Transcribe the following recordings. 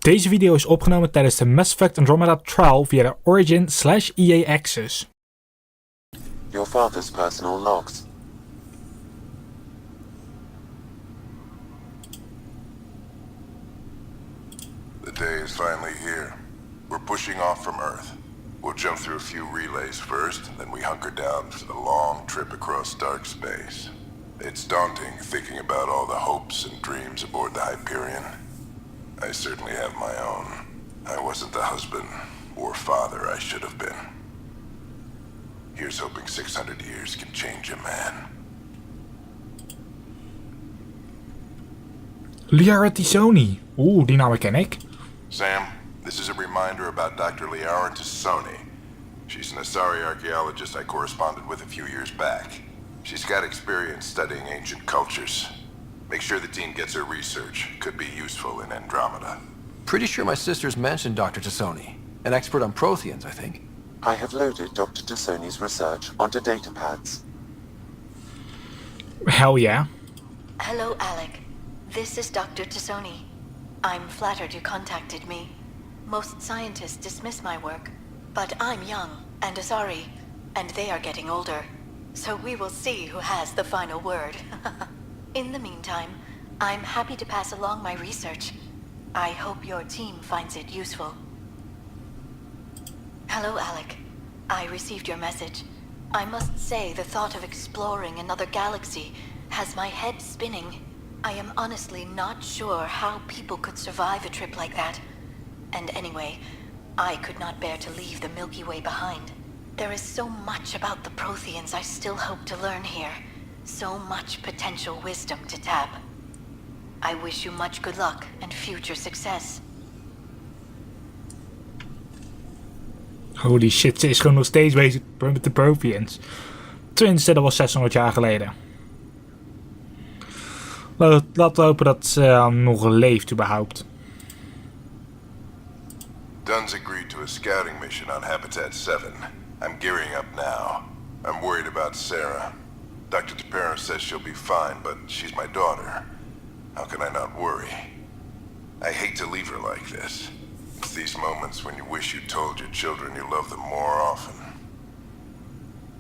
Deze video is opgenomen tijdens de Mass Effect Andromeda trial via de Origin/EA Access. Your father's personal logs. The day is finally here. We're pushing off from Earth. We'll jump through a few relays first, then we hunker down for the long trip across dark space. It's daunting thinking about all the hopes and dreams aboard the Hyperion. I certainly have my own. I wasn't the husband or father I should have been. Here's hoping 600 years can change a man. Liara Tisoni. Oeh, die naam ken ik. Sam, this is a reminder about Dr. Liara Tisoni. She's an Asari archaeologist I corresponded with a few years back. She's got experience studying ancient cultures. Make sure the team gets her research. Could be useful in Andromeda. Pretty sure my sisters mentioned Dr. Tisoni. An expert on Protheans, I think. I have loaded Dr. Tisoni's research onto datapads. Hell yeah. Hello, Alec. This is Dr. Tisoni. I'm flattered you contacted me. Most scientists dismiss my work, but I'm young and Asari, and they are getting older. So we will see who has the final word. In the meantime, I'm happy to pass along my research. I hope your team finds it useful. Hello, Alec. I received your message. I must say the thought of exploring another galaxy has my head spinning. I am honestly not sure how people could survive a trip like that. And anyway, I could not bear to leave the Milky Way behind. There is so much about the Protheans I still hope to learn here. So much potential wisdom to tap. I wish you much good luck and future success. Holy shit, ze is gewoon nog steeds bezig met de Protheans. Tenminste, dat was 600 jaar geleden. Laten we hopen dat ze nog leeft überhaupt. Dunn's agreed to a scouting mission on Habitat 7. I'm gearing up now. I'm worried about Sarah. Dr. Tapero says she'll be fine, but she's my daughter. How can I not worry? I hate to leave her like this. It's these moments when you wish you told your children you love them more often.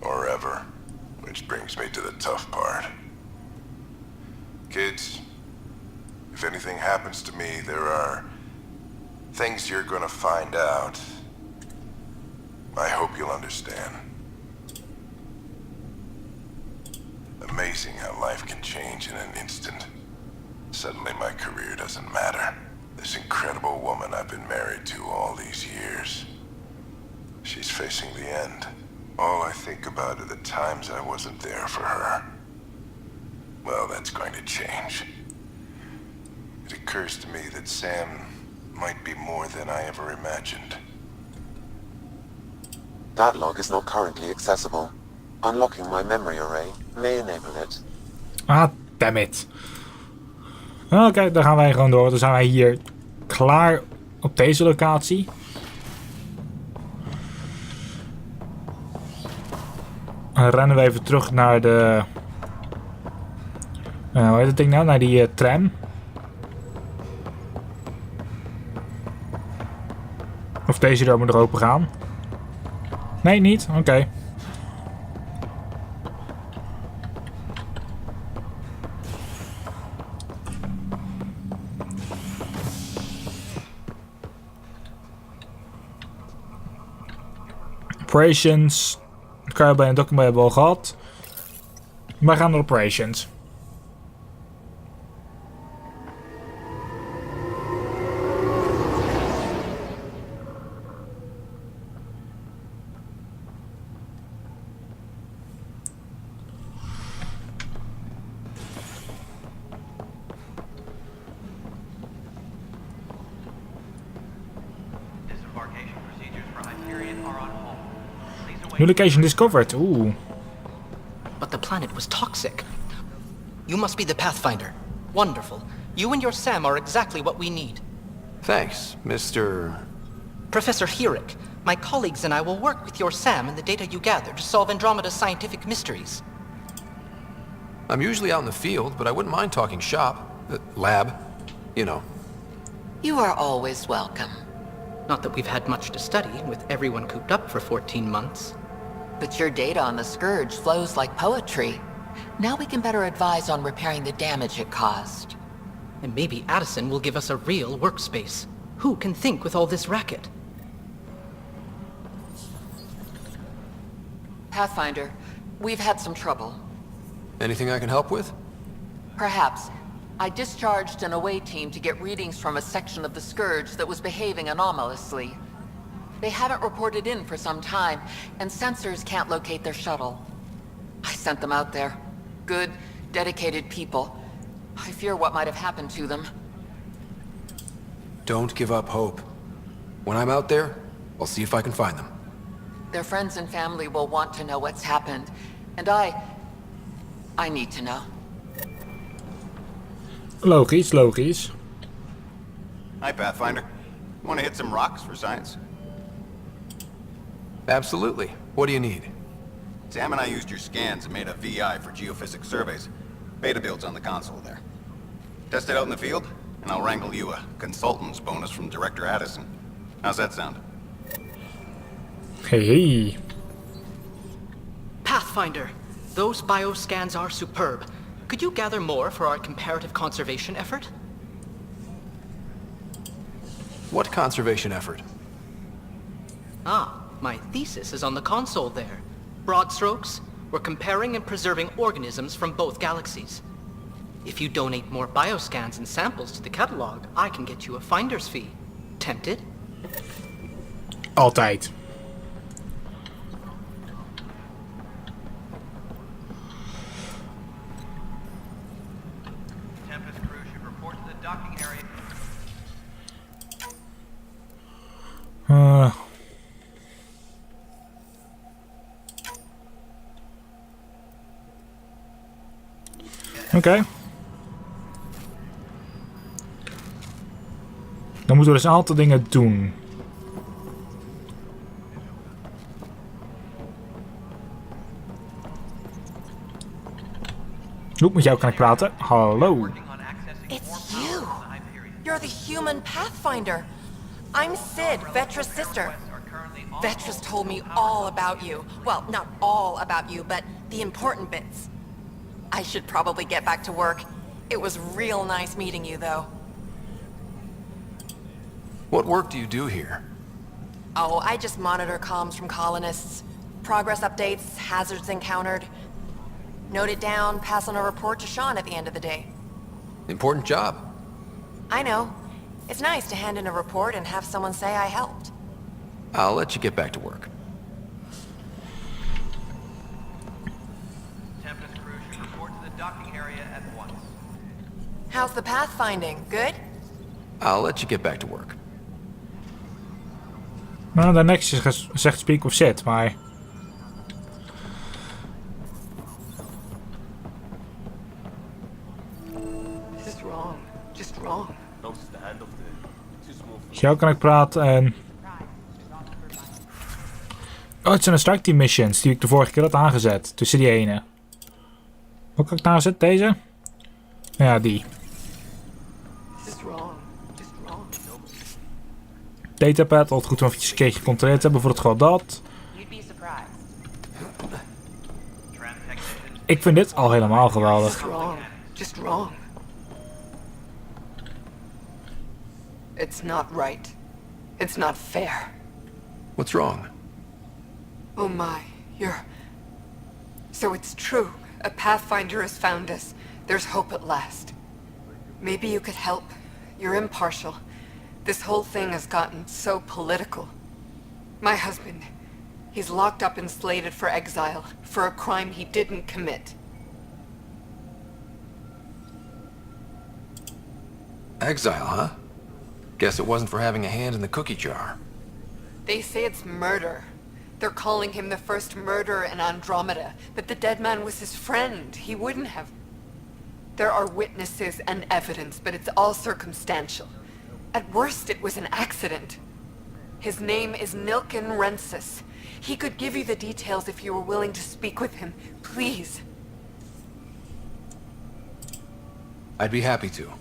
Or ever. Which brings me to the tough part. Kids, if anything happens to me, there are things you're gonna find out. I hope you'll understand. Amazing how life can change in an instant. Suddenly my career doesn't matter. This incredible woman I've been married to all these years. She's facing the end. All I think about are the times I wasn't there for her. Well, that's going to change. It occurs to me that Sam might be more than I ever imagined. That log is not currently accessible. Unlocking my memory array may enable it. Ah, damn it. Oké, dan gaan wij gewoon door. Dan zijn wij hier klaar op deze locatie. Dan rennen we even terug naar de... hoe heet het ding nou? Naar die tram. Of deze deur moet er open gaan. Nee, niet? Oké. Operations. Carbon en document hebben we al gehad. Wij gaan naar operations. New location discovered. Ooh. But the planet was toxic. You must be the Pathfinder. Wonderful. You and your Sam are exactly what we need. Thanks, Mr. Professor Herrick, my colleagues and I will work with your Sam and the data you gather to solve Andromeda's scientific mysteries. I'm usually out in the field, but I wouldn't mind talking shop. Lab. You know. You are always welcome. Not that we've had much to study, with everyone cooped up for 14 months. But your data on the Scourge flows like poetry. Now we can better advise on repairing the damage it caused. And maybe Addison will give us a real workspace. Who can think with all this racket? Pathfinder, we've had some trouble. Anything I can help with? Perhaps. I discharged an away team to get readings from a section of the Scourge that was behaving anomalously. They haven't reported in for some time, and sensors can't locate their shuttle. I sent them out there. Good, dedicated people. I fear what might have happened to them. Don't give up hope. When I'm out there, I'll see if I can find them. Their friends and family will want to know what's happened, and I need to know. Logisch, logisch. Hi, Pathfinder. Want to hit some rocks for science? Absolutely. What do you need? Sam and I used your scans and made a VI for geophysics surveys. Beta builds on the console there. Test it out in the field, and I'll wrangle you a consultant's bonus from Director Addison. How's that sound? Hey. Pathfinder, those bioscans are superb. Could you gather more for our comparative conservation effort? What conservation effort? Ah, my thesis is on the console there. Broad strokes, we're comparing and preserving organisms from both galaxies. If you donate more bioscans and samples to the catalog, I can get you a finder's fee. Tempted? Altijd. Tempest crew should report to the docking area. Oké. Dan moeten we dus een aantal dingen doen. Oep, met jou kan ik praten. Hallo. It's you! You're the human Pathfinder. I'm Sid, Vetra's sister. Vetra's told me all about you. Well, not all about you, but the important bits. I should probably get back to work. It was real nice meeting you, though. What work do you do here? Oh, I just monitor comms from colonists. Progress updates, hazards encountered. Note it down, pass on a report to Sean at the end of the day. Important job. I know. It's nice to hand in a report and have someone say I helped. I'll let you get back to work. Tempest crew should report to the docking area at once. How's the pathfinding? Good? I'll let you get back to work. Nou, daarnet zegt speak of sit, maar... Just wrong. Just wrong. Met jou kan ik praten en... Oh, het zijn de strike team missions die ik de vorige keer had aangezet. Tussen die ene. Wat kan ik nou aanzetten? Deze? Ja, die. Just wrong. Just wrong. Datapad, altijd goed om eventjes een keertje gecontroleerd te hebben voor het geval dat. Ik vind dit al helemaal geweldig. Just wrong. Just wrong. It's not right. It's not fair. What's wrong? Oh my, you're... So it's true. A Pathfinder has found us. There's hope at last. Maybe you could help. You're impartial. This whole thing has gotten so political. My husband, he's locked up and slated for exile for a crime he didn't commit. Exile, huh? Guess it wasn't for having a hand in the cookie jar. They say it's murder. They're calling him the first murderer in Andromeda, but the dead man was his friend. He wouldn't have... There are witnesses and evidence, but it's all circumstantial. At worst, it was an accident. His name is Nilken Rensis. He could give you the details if you were willing to speak with him. Please. I'd be happy to.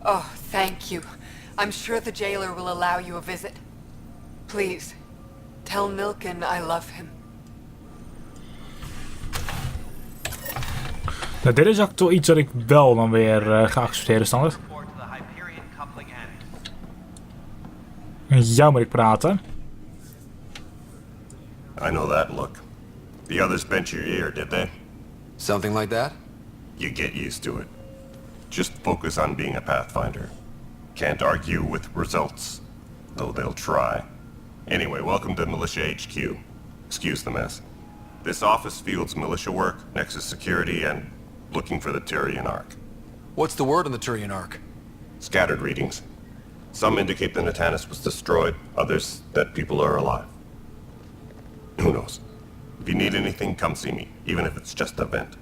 Oh, thank you. I'm sure the jailer will allow you a visit. Please, tell Milken I love him. Nou, dit is ook toch iets dat ik wel dan weer ga accepteren, standaard. Report to the Hyperion coupling annex. Met jou moet ik praten. I know that look. The others bent your ear, did they? Something like that? You get used to it. Just focus on being a Pathfinder. Can't argue with results, though they'll try. Anyway, welcome to Militia HQ. Excuse the mess. This office fields militia work, Nexus security, and looking for the Turian Ark. What's the word on the Turian Ark? Scattered readings. Some indicate the Natanus was destroyed, others that people are alive. Who knows? If you need anything, come see me, even if it's just a vent.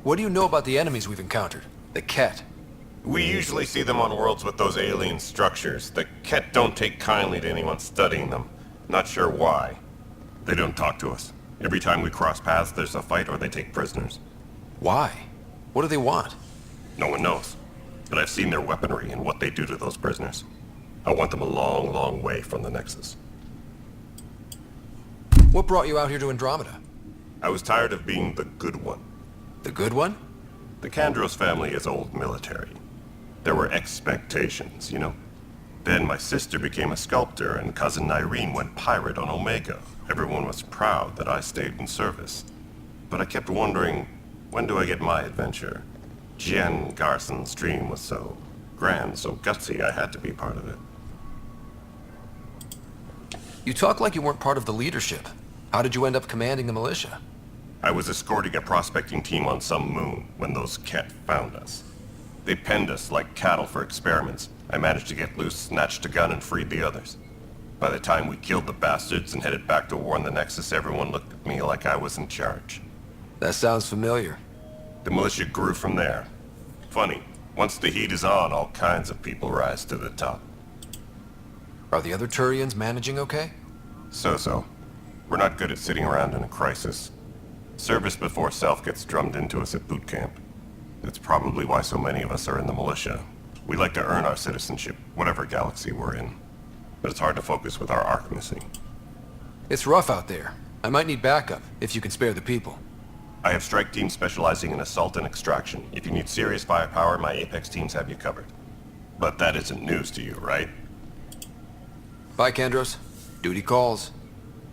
What do you know about the enemies we've encountered? The Ket. We usually see them on worlds with those alien structures. The Ket don't take kindly to anyone studying them. Not sure why. They don't talk to us. Every time we cross paths, there's a fight or they take prisoners. Why? What do they want? No one knows. But I've seen their weaponry and what they do to those prisoners. I want them a long, long way from the Nexus. What brought you out here to Andromeda? I was tired of being the good one. The good one? The Kandros family is old military. There were expectations, you know? Then my sister became a sculptor and cousin Irene went pirate on Omega. Everyone was proud that I stayed in service. But I kept wondering, when do I get my adventure? Jen Garson's dream was so grand, so gutsy, I had to be part of it. You talk like you weren't part of the leadership. How did you end up commanding the militia? I was escorting a prospecting team on some moon when those Ket found us. They penned us like cattle for experiments. I managed to get loose, snatched a gun, and freed the others. By the time we killed the bastards and headed back to warn the Nexus, everyone looked at me like I was in charge. That sounds familiar. The militia grew from there. Funny, once the heat is on, all kinds of people rise to the top. Are the other Turians managing okay? So-so. We're not good at sitting around in a crisis. Service before self gets drummed into us at boot camp. That's probably why so many of us are in the militia. We like to earn our citizenship, whatever galaxy we're in. But it's hard to focus with our arc missing. It's rough out there. I might need backup, if you can spare the people. I have strike teams specializing in assault and extraction. If you need serious firepower, my Apex teams have you covered. But that isn't news to you, right? Bye, Kandros. Duty calls.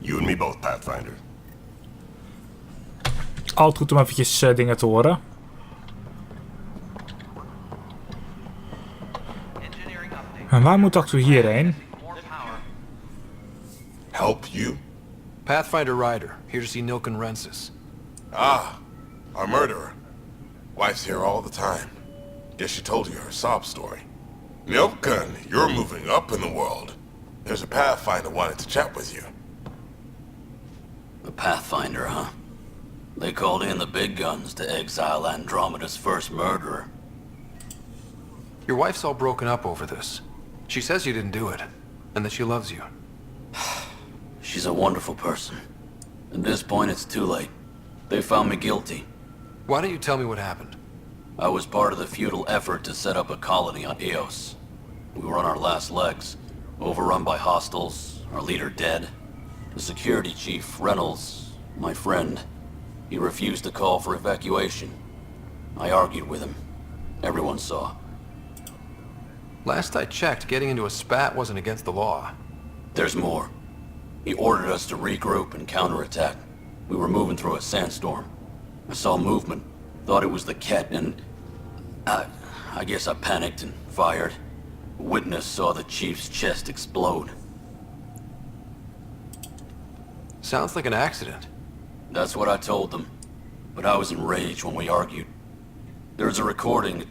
You and me both, Pathfinder. Altijd goed om eventjes dingen te horen. En waar moet ik hierheen? Help you? Pathfinder Ryder, here to see Nilken Rensis. Ah, our murderer. Wife's here all the time. Guess she told you her sob story. Milken, you're moving up in the world. There's a Pathfinder wanted to chat with you. A Pathfinder, huh? They called in the big guns to exile Andromeda's first murderer. Your wife's all broken up over this. She says you didn't do it, and that she loves you. She's a wonderful person. At this point, it's too late. They found me guilty. Why don't you tell me what happened? I was part of the futile effort to set up a colony on Eos. We were on our last legs, overrun by hostiles, our leader dead. The security chief, Reynolds, my friend, he refused to call for evacuation. I argued with him. Everyone saw. Last I checked, getting into a spat wasn't against the law. There's more. He ordered us to regroup and counterattack. We were moving through a sandstorm. I saw movement, thought it was the Ket, and I guess I panicked and fired. A witness saw the chief's chest explode. Sounds like an accident. That's what I told them. But I was enraged when we argued. There's a recording.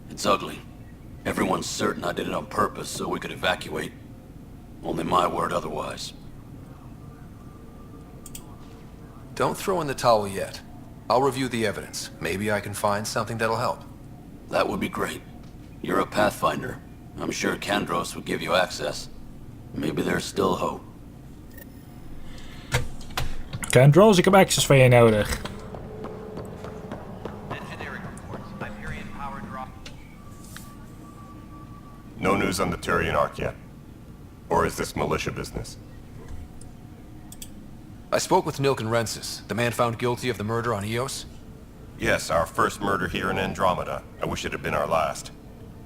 It's ugly. Everyone's certain I did it on purpose so we could evacuate. Only my word otherwise. Don't throw in the towel yet. I'll review the evidence. Maybe I can find something that'll help. That would be great. You're a Pathfinder. I'm sure Kandros would give you access. Maybe there's still hope. Kandros, ik heb access van je nodig. Engineering reports. No news on the Turian Ark yet? Or is this militia business? I spoke with Nilken Rensis, the man found guilty of the murder on Eos. Yes, our first murder here in Andromeda. I wish it had been our last.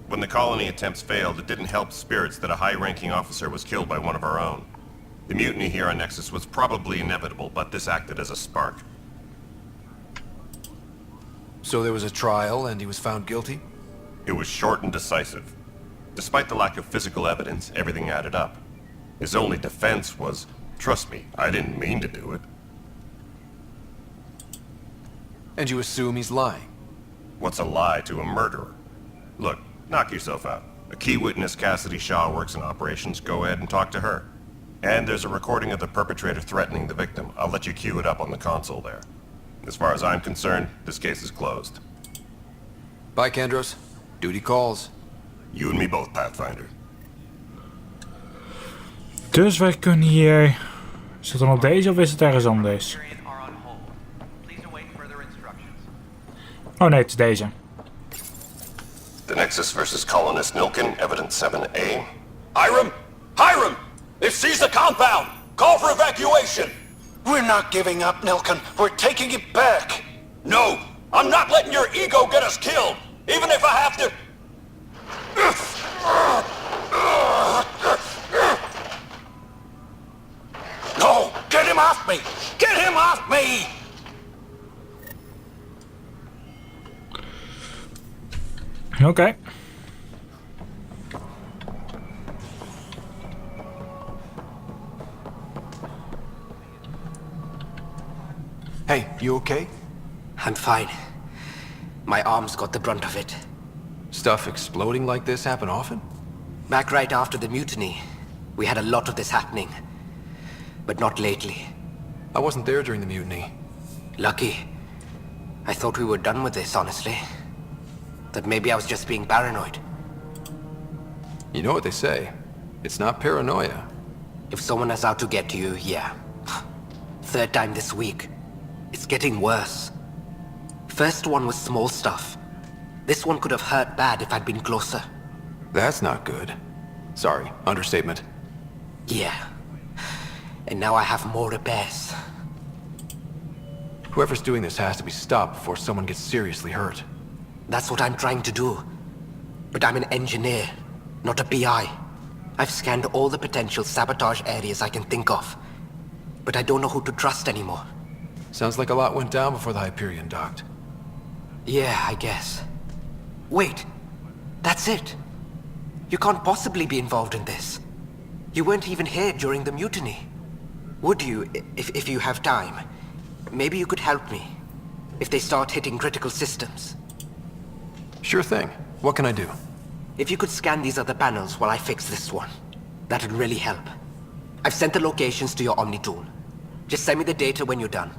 When the colony attempts failed, it didn't help spirits that a high-ranking officer was killed by one of our own. The mutiny here on Nexus was probably inevitable, but this acted as a spark. So there was a trial and he was found guilty? It was short and decisive. Despite the lack of physical evidence, everything added up. His only defense was, trust me, I didn't mean to do it. And you assume he's lying? What's a lie to a murderer? Look, knock yourself out. A key witness, Cassidy Shaw, works in operations. Go ahead and talk to her. And there's a recording of the perpetrator threatening the victim. I'll let you cue it up on the console there. As far as I'm concerned, this case is closed. Bye, Kandros. Duty calls. You and me both, Pathfinder. Dus wij kunnen hier... Is het dan op deze of is het ergens anders? Oh nee, het is deze. The Nexus versus Colonist Nilken, Evidence 7A. Hiram! Hiram! They've seized the compound! Call for evacuation! We're not giving up, Nilken. We're taking it back. No! I'm not letting your ego get us killed! Even if I have to... No! Get him off me! Get him off me! Oké. Hey, you okay? I'm fine. My arms got the brunt of it. Stuff exploding like this happen often? Back right after the mutiny, we had a lot of this happening. But not lately. I wasn't there during the mutiny. Lucky. I thought we were done with this, honestly. That maybe I was just being paranoid. You know what they say. It's not paranoia. If someone is out to get you, yeah. Third time this week. It's getting worse. First one was small stuff. This one could have hurt bad if I'd been closer. That's not good. Sorry, understatement. Yeah. And now I have more repairs. Whoever's doing this has to be stopped before someone gets seriously hurt. That's what I'm trying to do. But I'm an engineer, not a PI. I've scanned all the potential sabotage areas I can think of. But I don't know who to trust anymore. Sounds like a lot went down before the Hyperion docked. Yeah, I guess. Wait, that's it. You can't possibly be involved in this. You weren't even here during the mutiny. Would you, if you have time? Maybe you could help me. If they start hitting critical systems. Sure thing. What can I do? If you could scan these other panels while I fix this one, that would really help. I've sent the locations to your Omni tool. Just send me the data when you're done.